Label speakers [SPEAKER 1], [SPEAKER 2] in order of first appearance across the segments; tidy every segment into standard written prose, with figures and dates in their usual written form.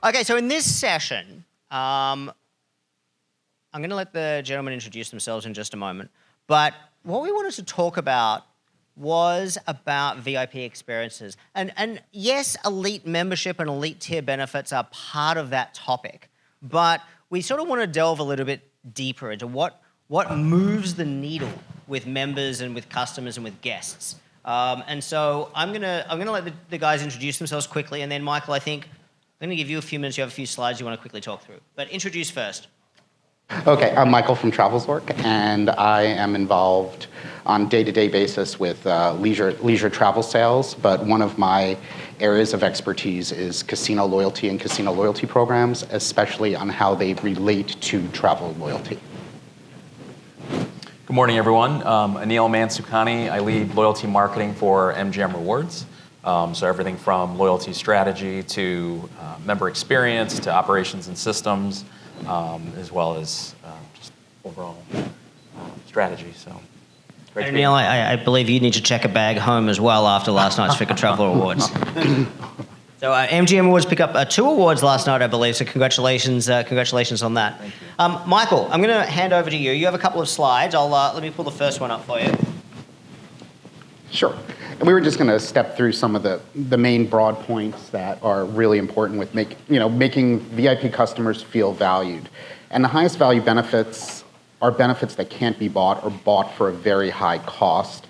[SPEAKER 1] Okay, so in this session, I'm going to let the gentlemen introduce themselves in just a moment. But what we wanted to talk about was about VIP experiences. And yes, elite membership and elite tier benefits are part of that topic. But we sort of want to delve a little bit deeper into what moves the needle with members and with customers and with guests. And so I'm gonna let the guys introduce themselves quickly, and then Michael, I think I'm gonna give you a few minutes. You have a few slides you want to quickly talk through, but introduce first.
[SPEAKER 2] Okay, I'm Michael from TravelsWork, and I am involved on day-to-day basis with leisure travel sales, but one of my areas of expertise is casino loyalty and casino loyalty programs, especially on how they relate to travel loyalty.
[SPEAKER 3] Good morning, everyone. Anil Mansukhani. I lead loyalty marketing for MGM Rewards. So everything from loyalty strategy to member experience to operations and systems, as well as just overall strategy. So, great.
[SPEAKER 1] And Anil, I believe you need to check a bag home as well after last night's Ficker Travel Awards. So MGM Awards pick up 2 awards last night, I believe. So congratulations on that.
[SPEAKER 3] Thank you.
[SPEAKER 1] Michael, I'm going to hand over to you. You have a couple of slides. Let me pull the first one up for you.
[SPEAKER 2] Sure. And we were just going to step through some of the main broad points that are really important with making VIP customers feel valued. And the highest value benefits are benefits that can't be bought or bought for a very high cost.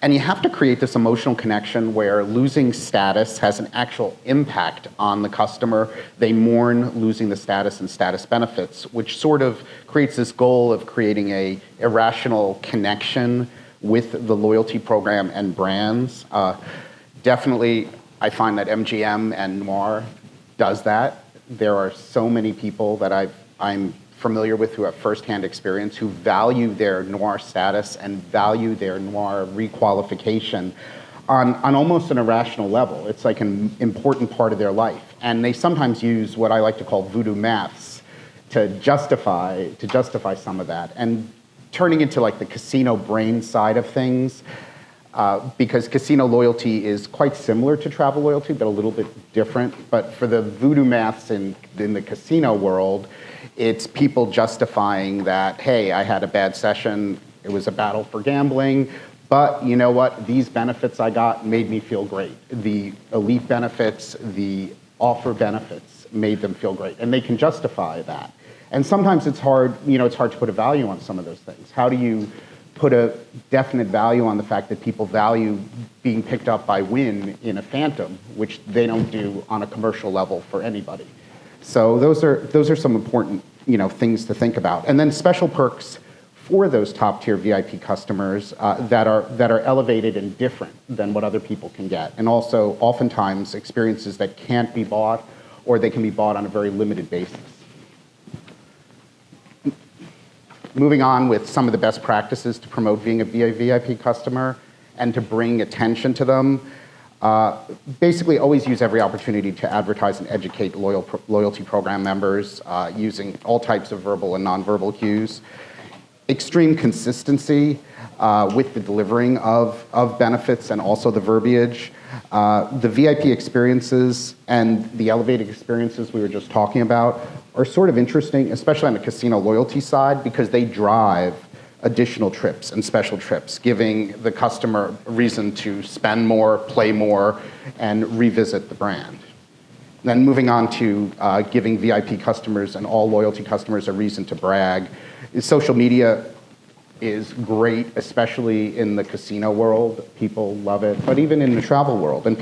[SPEAKER 2] And you have to create this emotional connection where losing status has an actual impact on the customer. They mourn losing the status and status benefits, which sort of creates this goal of creating a irrational connection with the loyalty program and brands. Definitely, I find that MGM and Noir does that. There are so many people that I'm familiar with who have firsthand experience who value their Noir status and value their Noir requalification on almost an irrational level. It's like an important part of their life. And they sometimes use what I like to call voodoo maths to justify some of that. And turning into like the casino brain side of things, because casino loyalty is quite similar to travel loyalty, but a little bit different. But for the voodoo maths in the casino world, it's people justifying that, hey, I had a bad session, it was a battle for gambling, but you know what, these benefits I got made me feel great. The elite benefits, the offer benefits made them feel great, and they can justify that. And sometimes it's hard to put a value on some of those things. How do you put a definite value on the fact that people value being picked up by Wynn in a Phantom, which they don't do on a commercial level for anybody? So those are some important things to think about. And then special perks for those top tier VIP customers that are elevated and different than what other people can get. And also oftentimes experiences that can't be bought or they can be bought on a very limited basis. Moving on with some of the best practices to promote being a VIP customer and to bring attention to them. Basically, always use every opportunity to advertise and educate loyalty program members using all types of verbal and nonverbal cues. Extreme consistency with the delivering of benefits and also the verbiage. The VIP experiences and the elevated experiences we were just talking about are sort of interesting, especially on the casino loyalty side, because they drive additional trips and special trips, giving the customer a reason to spend more, play more, and revisit the brand. Then moving on to giving VIP customers and all loyalty customers a reason to brag. Social media is great, especially in the casino world. People love it, but even in the travel world. And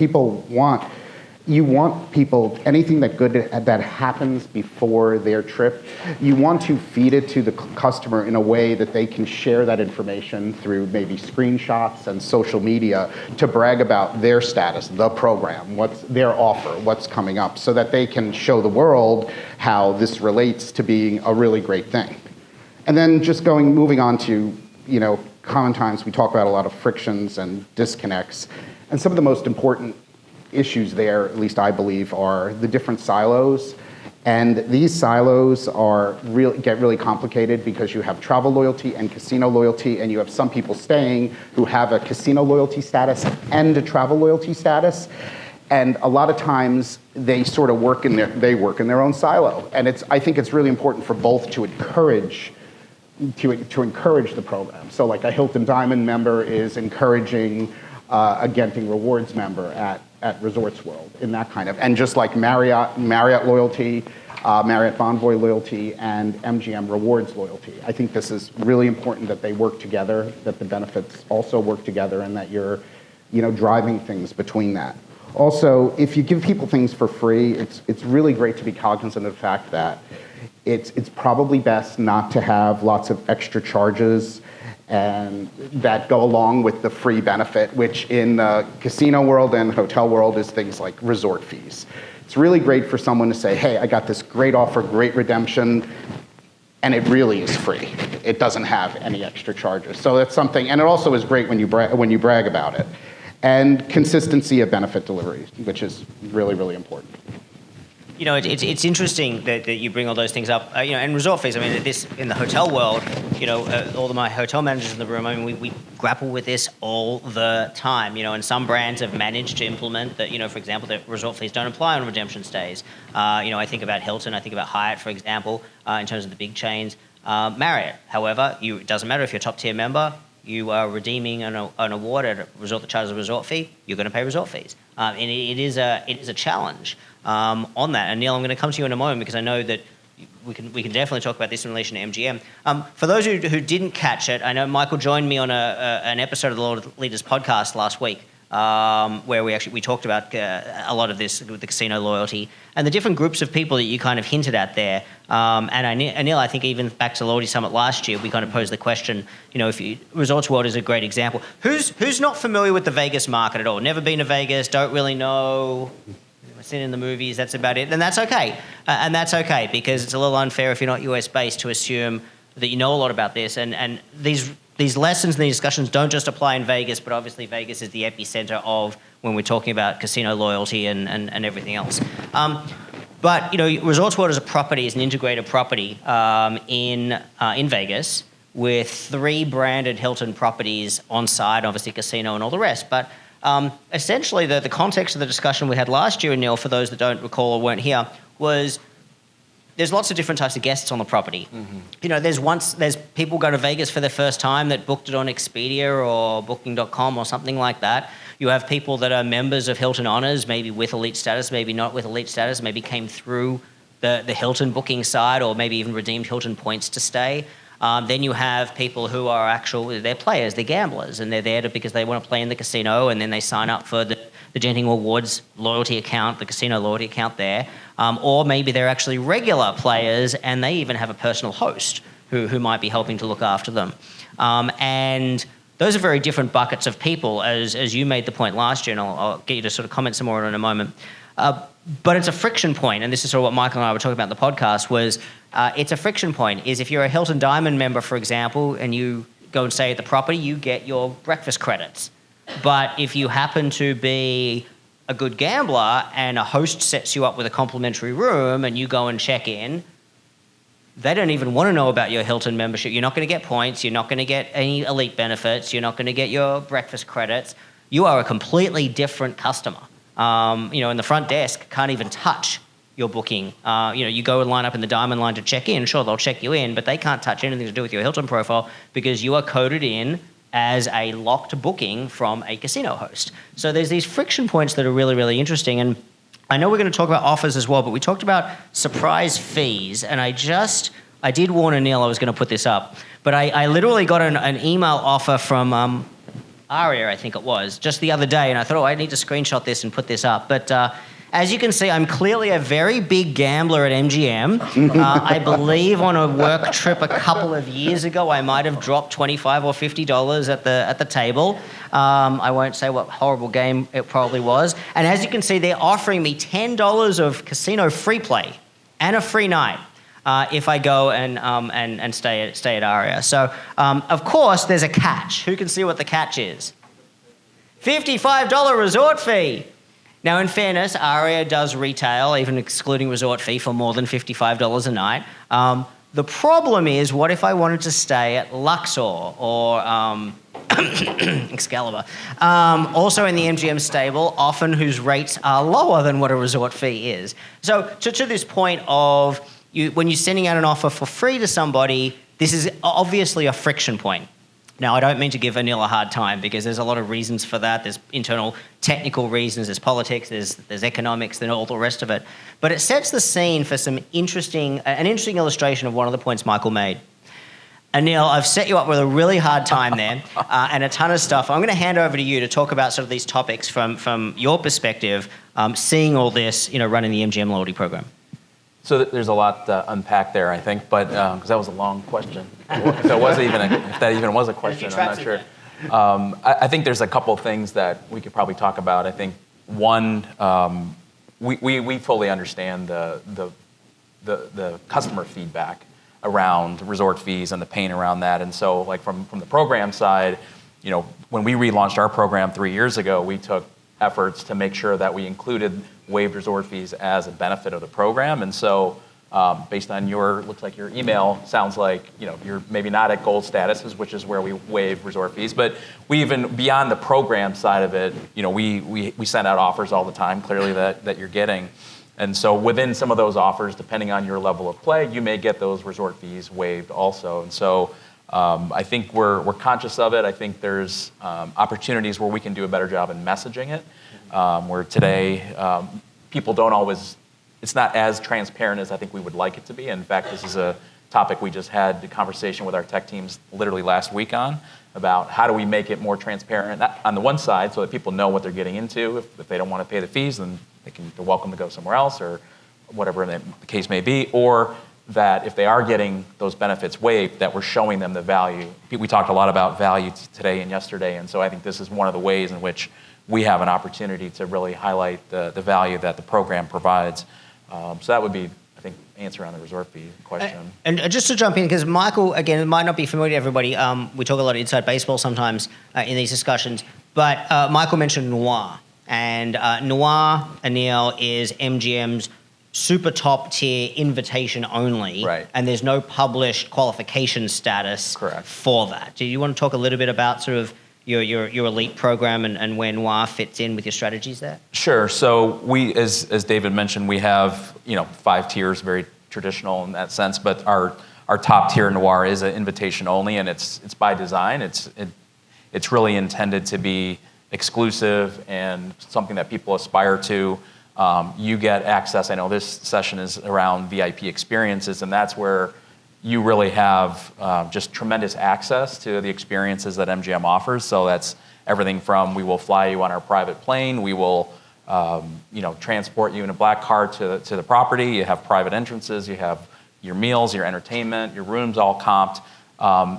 [SPEAKER 2] you want people, anything that happens before their trip, you want to feed it to the customer in a way that they can share that information through maybe screenshots and social media to brag about their status, the program, what's their offer, what's coming up, so that they can show the world how this relates to being a really great thing. And then just moving on to, common times, we talk about a lot of frictions and disconnects. And some of the most important issues there, at least I believe, are the different silos. And these silos get really complicated because you have travel loyalty and casino loyalty, and you have some people staying who have a casino loyalty status and a travel loyalty status. And a lot of times they sort of work in their own silo. And I think it's really important for both to encourage the program. So like a Hilton Diamond member is encouraging a Genting Rewards member at Resorts World in that kind of, and just like Marriott loyalty, Marriott Bonvoy loyalty, and MGM Rewards loyalty. I think this is really important that they work together, that the benefits also work together, and that you're, driving things between that. Also, if you give people things for free, it's really great to be cognizant of the fact that it's probably best not to have lots of extra charges and that go along with the free benefit, which in the casino world and hotel world is things like resort fees. It's really great for someone to say, hey, I got this great offer, great redemption, and it really is free. It doesn't have any extra charges. So that's something, and it also is great when you brag about it. And consistency of benefit delivery, which is really, really important.
[SPEAKER 1] It's interesting that you bring all those things up. And resort fees. I mean, this in the hotel world. All of my hotel managers in the room. I mean, we grapple with this all the time. And some brands have managed to implement that. For example, that resort fees don't apply on redemption stays. I think about Hilton. I think about Hyatt, for example, in terms of the big chains. Marriott, however, it doesn't matter if you're a top tier member. You are redeeming an award at a resort that charges a resort fee. You're going to pay resort fees, and it is a challenge on that. And Neil, I'm going to come to you in a moment because I know that we can definitely talk about this in relation to MGM. For those who didn't catch it, I know Michael joined me on an episode of the Lord Leaders podcast last week, where we talked about a lot of this with the casino loyalty and the different groups of people that you kind of hinted at there. And Anil, I think even back to the Loyalty Summit last year, we kind of posed the question, Resorts World is a great example. Who's not familiar with the Vegas market at all? Never been to Vegas, don't really know, seen in the movies, that's about it. And that's okay. And that's okay, because it's a little unfair if you're not US-based to assume that you know a lot about this. And these lessons and these discussions don't just apply in Vegas, but obviously Vegas is the epicenter of when we're talking about casino loyalty and everything else. But Resorts World as a property is an integrated property in Vegas with 3 branded Hilton properties on site, obviously casino and all the rest. But essentially the context of the discussion we had last year, Neil, for those that don't recall or weren't here, was there's lots of different types of guests on the property. Mm-hmm. There's people go to Vegas for their first time that booked it on Expedia or Booking.com or something like that. You have people that are members of Hilton Honors, maybe with elite status, maybe not with elite status, maybe came through the Hilton booking side or maybe even redeemed Hilton points to stay. Then you have people who are they're players, they're gamblers, and they're there because they want to play in the casino, and then they sign up for the Genting Rewards loyalty account, the casino loyalty account there. Or maybe they're actually regular players and they even have a personal host who might be helping to look after them. And those are very different buckets of people, as you made the point last year, and I'll get you to sort of comment some more on it in a moment. But it's a friction point, and this is sort of what Michael and I were talking about in the podcast, was it's a friction point, is if you're a Hilton Diamond member, for example, and you go and stay at the property, you get your breakfast credits. But if you happen to be a good gambler and a host sets you up with a complimentary room and you go and check in, they don't even want to know about your Hilton membership. You're not going to get points. You're not going to get any elite benefits. You're not going to get your breakfast credits. You are a completely different customer. And the front desk can't even touch your booking. You go and line up in the Diamond line to check in. Sure, they'll check you in, but they can't touch anything to do with your Hilton profile because you are coded in as a locked booking from a casino host. So there's these friction points that are really, really interesting. And I know we're going to talk about offers as well, but we talked about surprise fees. And I did warn Anil I was going to put this up, but I literally got an email offer from Aria, I think it was, just the other day. And I thought, I need to screenshot this and put this up. But as you can see, I'm clearly a very big gambler at MGM. I believe on a work trip a couple of years ago, I might have dropped $25 or $50 at the table. I won't say what horrible game it probably was. And as you can see, they're offering me $10 of casino free play and a free night if I go and stay at Aria. So, of course, there's a catch. Who can see what the catch is? $55 resort fee. Now, in fairness, Aria does retail, even excluding resort fee, for more than $55 a night. The problem is, what if I wanted to stay at Luxor or Excalibur? Also in the MGM stable, often whose rates are lower than what a resort fee is. So to this point of when you're sending out an offer for free to somebody, this is obviously a friction point. Now, I don't mean to give Anil a hard time because there's a lot of reasons for that. There's internal technical reasons, there's politics, there's economics, and all the rest of it. But it sets the scene for an interesting illustration of one of the points Michael made. Anil, I've set you up with a really hard time there and a ton of stuff. I'm going to hand over to you to talk about sort of these topics from your perspective, seeing all this, running the MGM loyalty program.
[SPEAKER 3] So there's a lot to unpack there, I think, but because that was a long question. If that even was a question, I'm not sure. I think there's a couple of things that we could probably talk about. I think one, we fully understand the customer feedback around resort fees and the pain around that, and so like from the program side, when we relaunched our program 3 years ago, we took efforts to make sure that we included waived resort fees as a benefit of the program. And so based on looks like your email, sounds like you're maybe not at gold status, which is where we waive resort fees. But we even, beyond the program side of it, we send out offers all the time, clearly that you're getting. And so within some of those offers, depending on your level of play, you may get those resort fees waived also. And so I think we're conscious of it. I think there's opportunities where we can do a better job in messaging it. Where today people don't always, it's not as transparent as I think we would like it to be. In fact, this is a topic we just had a conversation with our tech teams literally last week on, about how do we make it more transparent on the one side so that people know what they're getting into. If they don't want to pay the fees, then they're welcome to go somewhere else or whatever the case may be, or that if they are getting those benefits waived, that we're showing them the value. We talked a lot about value today and yesterday, and so I think this is one of the ways in which we have an opportunity to really highlight the value that the program provides. So that would be, I think, answer on the resort fee question.
[SPEAKER 1] And just to jump in, because Michael, again, it might not be familiar to everybody. We talk a lot of inside baseball sometimes in these discussions, but Michael mentioned Noir. And Noir, Anil, is MGM's super top tier invitation only.
[SPEAKER 3] Right.
[SPEAKER 1] And there's no published qualification status
[SPEAKER 3] Correct.
[SPEAKER 1] For that. Do you want to talk a little bit about sort of your elite program and where Noir fits in with your strategies there?
[SPEAKER 3] Sure. So we, as David mentioned, we have 5 tiers, very traditional in that sense. But our top tier Noir is an invitation only, and it's by design. It's really intended to be exclusive and something that people aspire to. You get access. I know this session is around VIP experiences, and that's where you really have just tremendous access to the experiences that MGM offers. So that's everything from we will fly you on our private plane, we will transport you in a black car to the property, you have private entrances, you have your meals, your entertainment, your rooms all comped.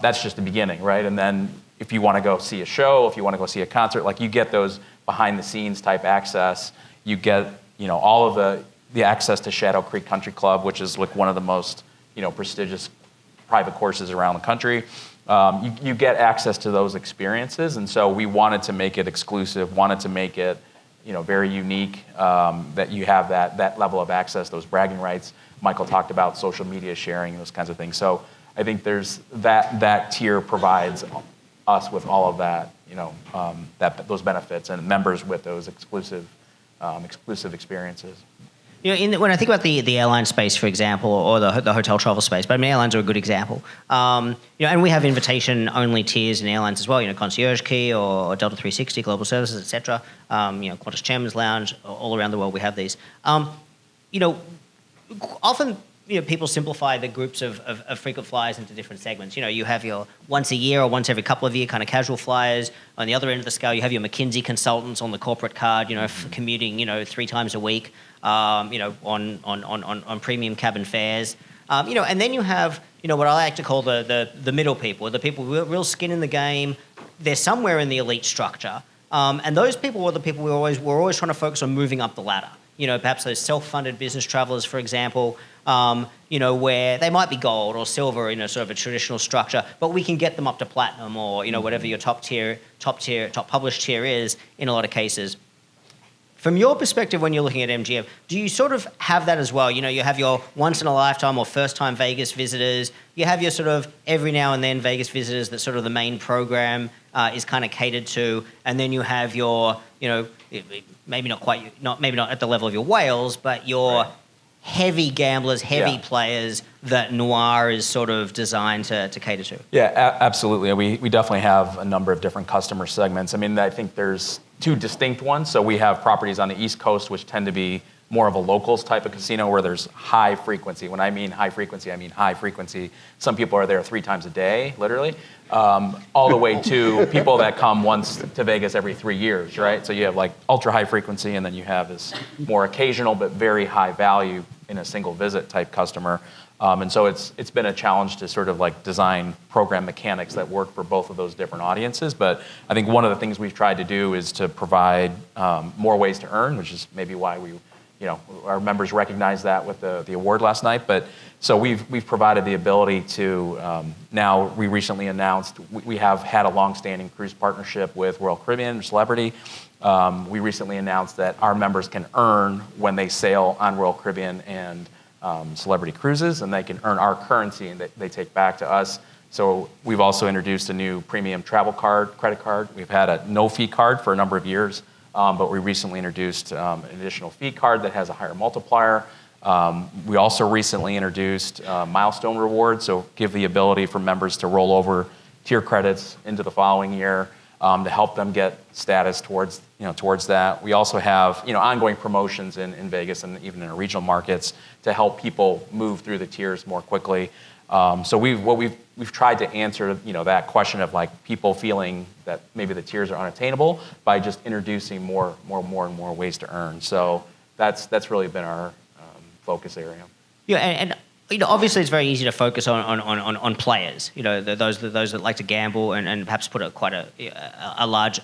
[SPEAKER 3] That's just the beginning, right? And then if you want to go see a show, if you want to go see a concert, like you get those behind the scenes type access. You get all of the access to Shadow Creek Country Club, which is like one of the most prestigious private courses around the country. You get access to those experiences, and so we wanted to make it exclusive, wanted to make it very unique, that you have that level of access, those bragging rights. Michael talked about social media sharing, those kinds of things. So I think there's that tier provides us with all of that, those benefits, and members with those exclusive experiences.
[SPEAKER 1] When I think about the airline space, for example, or the hotel travel space, but airlines are a good example. And we have invitation-only tiers in airlines as well. Concierge Key or Delta 360, Global Services, etc. Qantas Chairman's Lounge, all around the world we have these. Often people simplify the groups of frequent flyers into different segments. You have your once a year or once every couple of year kind of casual flyers. On the other end of the scale, you have your McKinsey consultants on the corporate card, commuting, 3 times a week, on premium cabin fares. And then you have, what I like to call the middle people, the people with real skin in the game. They're somewhere in the elite structure. And those people are the people we're always trying to focus on moving up the ladder. Perhaps those self-funded business travelers, for example, where they might be gold or silver in a sort of a traditional structure, but we can get them up to platinum or, whatever your top published tier is in a lot of cases. From your perspective, when you're looking at MGM, do you sort of have that as well? You have your once in a lifetime or first time Vegas visitors. You have your sort of every now and then Vegas visitors that sort of the main program is kind of catered to, and then you have your, maybe not at the level of your whales, but your heavy gamblers, heavy players that Noir is sort of designed to cater to.
[SPEAKER 3] Yeah, absolutely. We definitely have a number of different customer segments. I mean, I think there's two distinct ones. So we have properties on the East Coast, which tend to be more of a locals type of casino where there's high frequency. When I mean high frequency, I mean high frequency. Some people are there 3 times a day, literally, all the way to people that come once to Vegas every 3 years, right? So you have like ultra high frequency, and then you have this more occasional but very high value in a single visit type customer. And so it's been a challenge to sort of like design program mechanics that work for both of those different audiences. But I think one of the things we've tried to do is to provide more ways to earn, which is maybe why our members recognized that with the award last night. But so we've provided the ability to now we recently announced we have had a long-standing cruise partnership with Royal Caribbean Celebrity. We recently announced that our members can earn when they sail on Royal Caribbean and Celebrity Cruises, and they can earn our currency and they take back to us. So we've also introduced a new premium travel card, credit card. We've had a no-fee card for a number of years, but we recently introduced an additional fee card that has a higher multiplier. We also recently introduced milestone rewards, so give the ability for members to roll over tier credits into the following year to help them get status towards that. We also have ongoing promotions in Vegas and even in our regional markets to help people move through the tiers more quickly. So we've tried to answer that question of like people feeling that maybe the tiers are unattainable by just introducing more and more ways to earn. So that's really been our focus area.
[SPEAKER 1] Yeah, and obviously it's very easy to focus on players. Those that like to gamble and perhaps put quite a large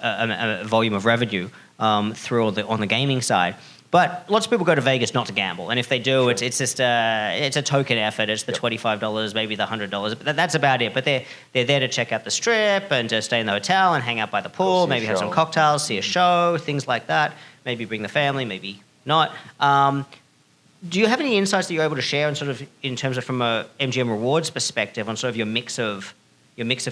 [SPEAKER 1] volume of revenue through on the gaming side. But lots of people go to Vegas not to gamble, and if they do, it's just it's a token effort. It's the $25, maybe the $100, but that's about it. But they're there to check out the strip and to stay in the hotel and hang out by the pool, maybe have some cocktails, see a show, things like that. Maybe bring the family, maybe not. Do you have any insights that you're able to share in terms of from a MGM Rewards perspective on sort of your mix of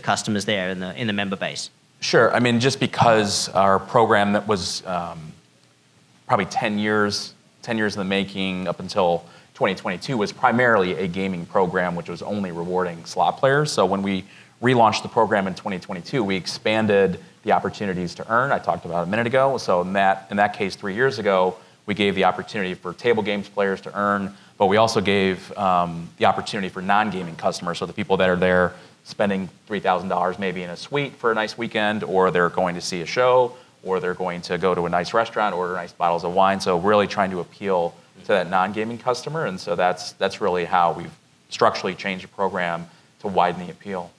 [SPEAKER 1] customers there in the member base?
[SPEAKER 3] Sure. I mean, just because our program that was probably 10 years in the making up until 2022 was primarily a gaming program, which was only rewarding slot players. So when we relaunched the program in 2022, we expanded the opportunities to earn. I talked about it a minute ago. So in that case, 3 years ago, we gave the opportunity for table games players to earn, but we also gave the opportunity for non-gaming customers, so the people that are there spending $3,000 maybe in a suite for a nice weekend, or they're going to see a show, or they're going to go to a nice restaurant, order nice bottles of wine. So really trying to appeal to that non-gaming customer, and so that's really how we've structurally changed the program to widen the appeal.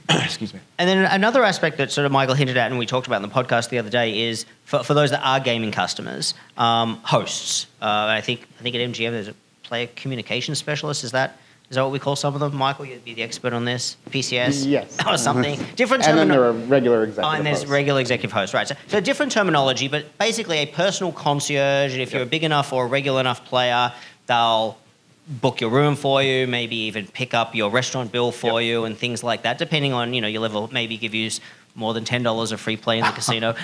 [SPEAKER 3] Excuse me. And
[SPEAKER 1] then another aspect that sort of Michael hinted at and we talked about in the podcast the other day is for those that are gaming customers, hosts. I think at MGM there's a player communication specialist. Is that what we call some of them? Michael, you'd be the expert on this. PCS?
[SPEAKER 2] Yes.
[SPEAKER 1] Or something. Different
[SPEAKER 2] and then there are regular executive hosts.
[SPEAKER 1] And there's regular executive hosts, right. So different terminology, but basically a personal concierge. If you're a big enough or a regular enough player, they'll book your room for you, maybe even pick up your restaurant bill for you and things like that, depending on your level, maybe give you more than $10 of free play in the casino.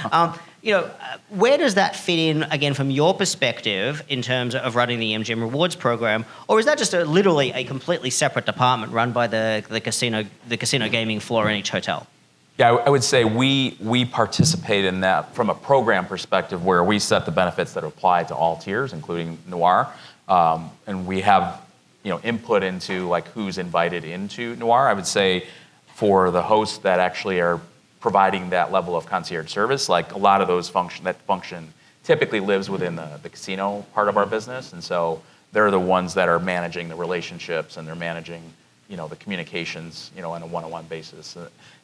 [SPEAKER 1] Where does that fit in, again, from your perspective in terms of running the MGM Rewards program? Or is that just literally a completely separate department run by the casino gaming floor in each hotel?
[SPEAKER 3] Yeah, I would say we participate in that from a program perspective where we set the benefits that apply to all tiers, including Noir. And we have input into like who's invited into Noir. I would say for the hosts that actually are providing that level of concierge service, like a lot of those function typically lives within the casino part of our business, and so they're the ones that are managing the relationships and they're managing the communications on a one-on-one basis,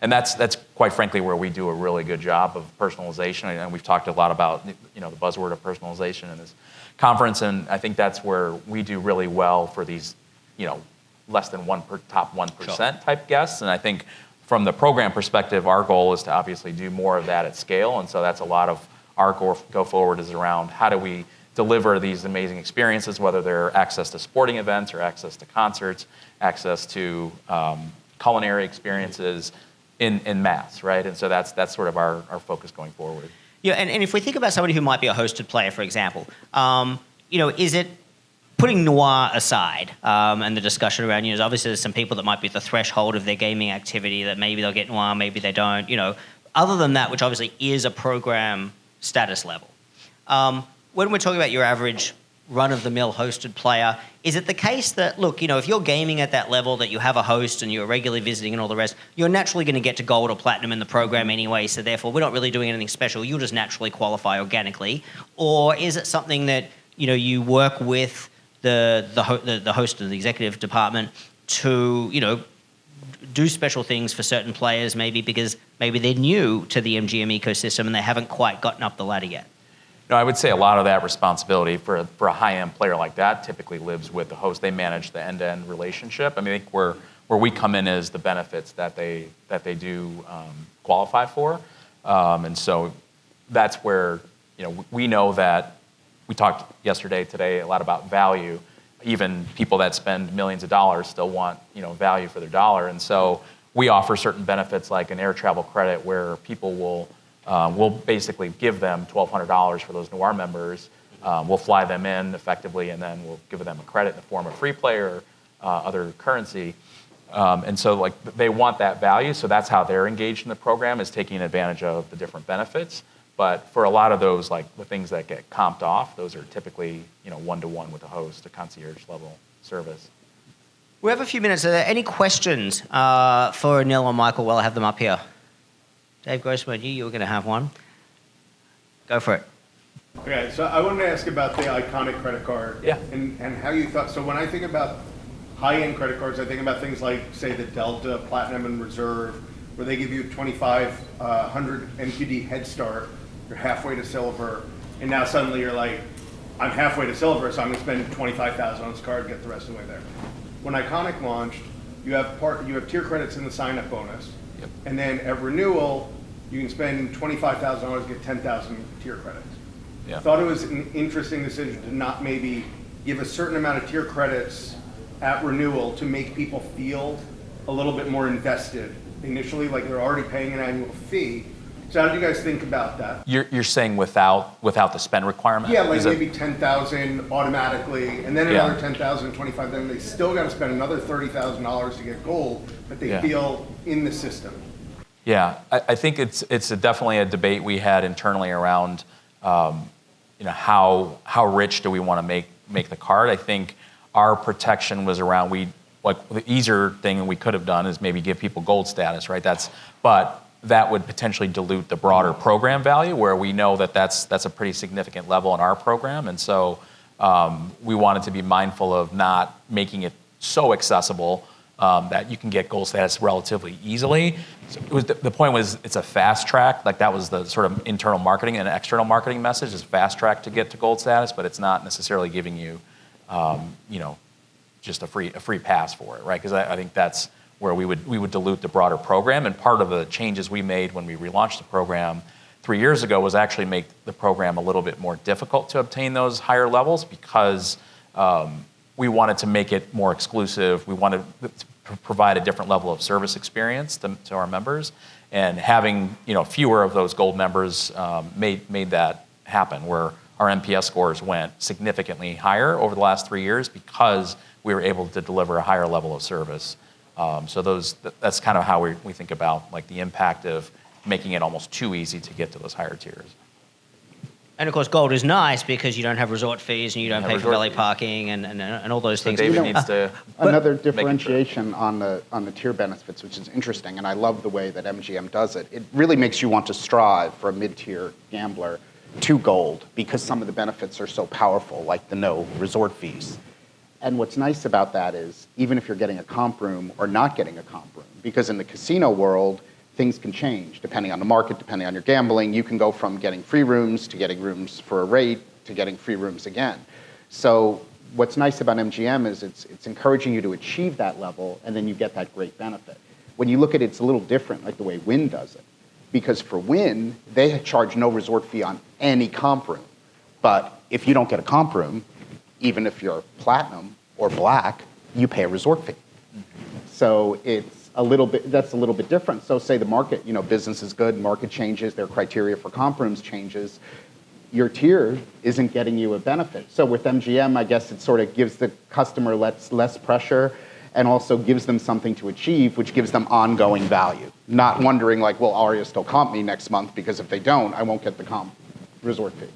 [SPEAKER 3] and that's quite frankly where we do a really good job of personalization. And we've talked a lot about the buzzword of personalization in this conference, and I think that's where we do really well for these less than top 1% type guests. And I think from the program perspective, our goal is to obviously do more of that at scale, and so that's a lot of our go forward is around how do we deliver these amazing experiences, whether they're access to sporting events or access to concerts, access to culinary experiences in mass, right? And so that's sort of our focus going forward.
[SPEAKER 1] Yeah, and if we think about somebody who might be a hosted player, for example, is it putting noir aside and the discussion around, obviously there's some people that might be at the threshold of their gaming activity that maybe they'll get noir, maybe they don't, other than that, which obviously is a program status level. When we're talking about your average run-of-the-mill hosted player, is it the case that, look, if you're gaming at that level, that you have a host and you're regularly visiting and all the rest, you're naturally going to get to gold or platinum in the program anyway, so therefore we're not really doing anything special, you'll just naturally qualify organically? Or is it something that, you work with the host of the executive department to, do special things for certain players, maybe because maybe they're new to the MGM ecosystem and they haven't quite gotten up the ladder yet?
[SPEAKER 3] No, I would say a lot of that responsibility for a high-end player like that typically lives with the host. They manage the end-to-end relationship. I mean, I think where we come in is the benefits that they do qualify for, and so that's where we know that we talked today a lot about value. Even people that spend millions of dollars still want value for their dollar, and so we offer certain benefits like an air travel credit where people will. We'll basically give them $1,200 for those Noir members. We'll fly them in effectively, and then we'll give them a credit in the form of free play or other currency. And so, they want that value, so that's how they're engaged in the program, is taking advantage of the different benefits. But for a lot of those, the things that get comped off, those are typically, one-to-one with the host, a concierge-level service.
[SPEAKER 1] We have a few minutes. Are there any questions for Anil or Michael while I have them up here? Dave Grossman, you were going to have one. Go for it.
[SPEAKER 4] Okay, so I wanted to ask about the iconic credit card.
[SPEAKER 3] Yeah.
[SPEAKER 4] And how you thought, so when I think about high-end credit cards, I think about things like, say, the Delta, Platinum, and Reserve, where they give you 2,500 NQD head start, you're halfway to silver, and now suddenly you're like, I'm halfway to silver, so I'm going to spend 25,000 on this card, get the rest of the way there. When Iconic launched, you have tier credits in the sign-up bonus.
[SPEAKER 3] Yep.
[SPEAKER 4] And then at renewal, you can spend $25,000, get 10,000 tier credits.
[SPEAKER 3] Yeah.
[SPEAKER 4] I thought it was an interesting decision to not maybe give a certain amount of tier credits at renewal to make people feel a little bit more invested initially, like they're already paying an annual fee. So how do you guys think about that?
[SPEAKER 3] You're saying without the spend requirement?
[SPEAKER 4] Yeah, maybe 10,000 automatically, and then another 10,000, 25. Then they still got to spend another $30,000 to get gold, but they feel in the system.
[SPEAKER 3] Yeah, I think it's definitely a debate we had internally around, how rich do we want to make the card? I think our protection was around the easier thing we could have done is maybe give people gold status, right? But that would potentially dilute the broader program value, where we know that's a pretty significant level in our program, and so we wanted to be mindful of not making it so accessible that you can get gold status relatively easily. So the point was it's a fast track, that was the sort of internal marketing and external marketing message, is fast track to get to gold status, but it's not necessarily giving you, just a free pass for it, right? Because I think that's where we would dilute the broader program. And part of the changes we made when we relaunched the program 3 years ago was actually make the program a little bit more difficult to obtain those higher levels, because we wanted to make it more exclusive. We wanted to provide a different level of service experience to our members. And having fewer of those gold members made that happen, where our NPS scores went significantly higher over the last 3 years because we were able to deliver a higher level of service. So that's kind of how we think about the impact of making it almost too easy to get to those higher tiers.
[SPEAKER 1] And of course, gold is nice because you don't have resort fees and you don't pay for valet parking and all those things.
[SPEAKER 3] David needs to
[SPEAKER 2] another differentiation on the tier benefits, which is interesting, and I love the way that MGM does it. It really makes you want to strive for a mid-tier gambler to gold, because some of the benefits are so powerful, like the no resort fees. And what's nice about that is, even if you're getting a comp room or not getting a comp room, because in the casino world, things can change depending on the market, depending on your gambling. You can go from getting free rooms to getting rooms for a rate to getting free rooms again. So what's nice about MGM is it's encouraging you to achieve that level, and then you get that great benefit. When you look at it, it's a little different, like the way Wynn does it. because for Wynn, they charge no resort fee on any comp room. But if you don't get a comp room, even if you're platinum or black, you pay a resort fee. So it's that's a little bit different. So say the market, business is good, market changes, their criteria for comp rooms changes, your tier isn't getting you a benefit. So with MGM, I guess it sort of gives the customer less pressure and also gives them something to achieve, which gives them ongoing value. Not wondering like, will Aria still comp me next month? Because if they don't, I won't get the comp resort fee.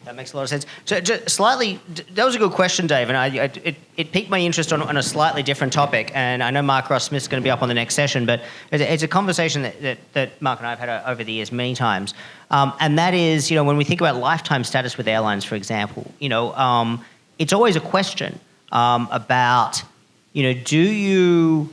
[SPEAKER 1] That makes a lot of sense. So, slightly, that was a good question, Dave, and it piqued my interest on a slightly different topic. And I know Mark Ross Smith's going to be up on the next session, but it's a conversation that Mark and I have had over the years many times. And that is, when we think about lifetime status with airlines, for example, it's always a question about, do you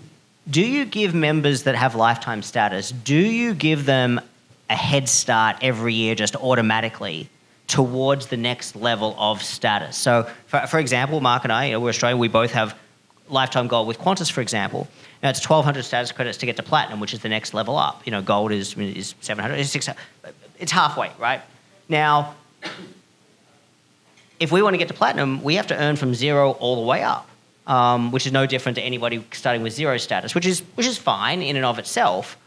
[SPEAKER 1] give members that have lifetime status, do you give them a head start every year just automatically towards the next level of status? So, for example, Mark and I, we're Australian, we both have lifetime gold with Qantas, for example. Now, it's 1,200 status credits to get to platinum, which is the next level up. Gold is 700, it's 600. It's halfway, right? Now, if we want to get to platinum, we have to earn from 0 all the way up, which is no different to anybody starting with 0 status, which is fine in and of itself.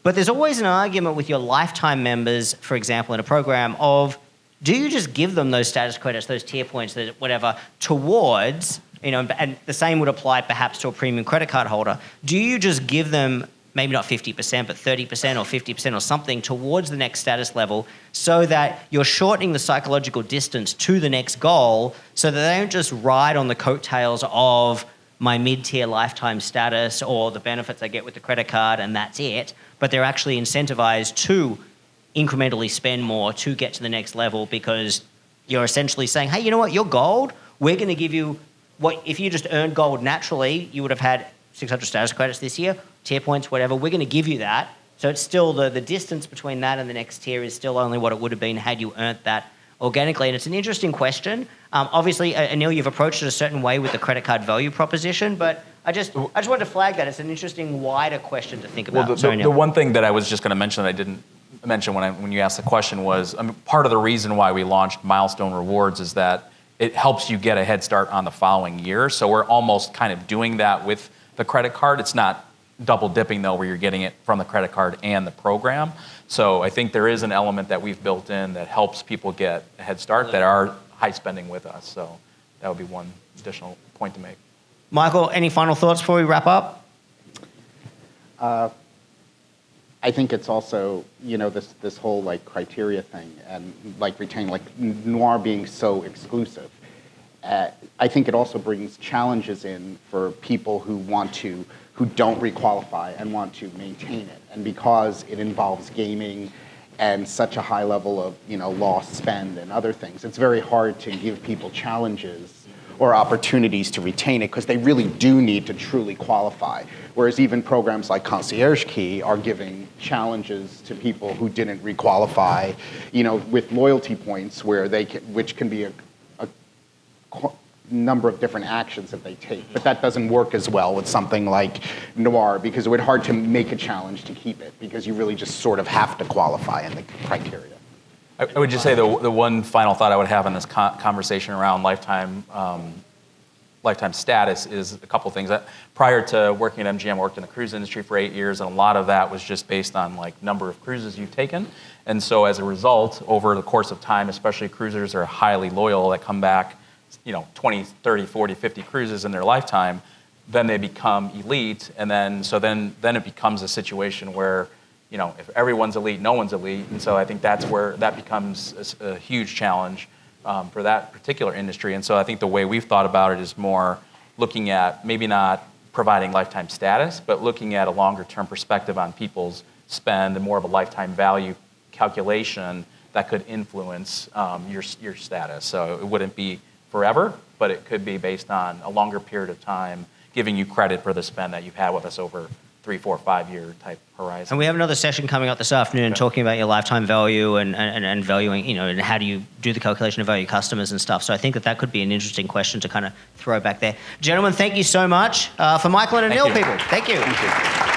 [SPEAKER 1] But there's always an argument with your lifetime members, for example, in a program of, do you just give them those status credits, those tier points, whatever, towards, and the same would apply perhaps to a premium credit card holder. Do you just give them maybe not 50%, but 30% or 50% or something towards the next status level so that you're shortening the psychological distance to the next goal so that they don't just ride on the coattails of my mid-tier lifetime status or the benefits I get with the credit card and that's it, but they're actually incentivized to incrementally spend more to get to the next level because you're essentially saying, hey, you know what, you're gold. We're going to give you what, if you just earned gold naturally, you would have had 600 status credits this year, tier points, whatever. We're going to give you that. So it's still the distance between that and the next tier is still only what it would have been had you earned that organically. And it's an interesting question. Obviously, Anil, you've approached it a certain way with the credit card value proposition, but I just wanted to flag that. It's an interesting, wider question to think about.
[SPEAKER 3] Well, the one thing that I was just going to mention that I didn't mention when you asked the question was, part of the reason why we launched Milestone Rewards is that it helps you get a head start on the following year. So we're almost kind of doing that with the credit card. It's not double dipping though, where you're getting it from the credit card and the program. So I think there is an element that we've built in that helps people get a head start that are high spending with us. So that would be one additional point to make.
[SPEAKER 1] Michael, any final thoughts before we wrap up?
[SPEAKER 2] I think it's also, this whole criteria thing and retaining, Noir being so exclusive. I think it also brings challenges in for people who don't requalify and want to maintain it. And because it involves gaming and such a high level of, lost spend and other things, it's very hard to give people challenges or opportunities to retain it because they really do need to truly qualify. Whereas even programs like Concierge Key are giving challenges to people who didn't requalify, with loyalty points which can be a number of different actions that they take. But that doesn't work as well with something like Noir because it would be hard to make a challenge to keep it because you really just sort of have to qualify in the criteria.
[SPEAKER 3] I would just say the one final thought I would have in this conversation around lifetime status is a couple things. Prior to working at MGM, I worked in the cruise industry for 8 years, and a lot of that was just based on number of cruises you've taken. And so as a result, over the course of time, especially cruisers are highly loyal that come back, 20, 30, 40, 50 cruises in their lifetime, then they become elite, and then it becomes a situation where if everyone's elite, no one's elite. And so I think that's where that becomes a huge challenge for that particular industry. And so I think the way we've thought about it is more looking at maybe not providing lifetime status, but looking at a longer term perspective on people's spend and more of a lifetime value calculation that could influence your status. So it wouldn't be forever, but it could be based on a longer period of time, giving you credit for the spend that you've had with us over 3, 4, 5 year type horizon.
[SPEAKER 1] And we have another session coming up this afternoon talking about your lifetime value and valuing, and how do you do the calculation of value customers and stuff. So I think that could be an interesting question to kind of throw back there. Gentlemen, thank you so much. For Michael and Anil, people, thank you.
[SPEAKER 2] Thank you.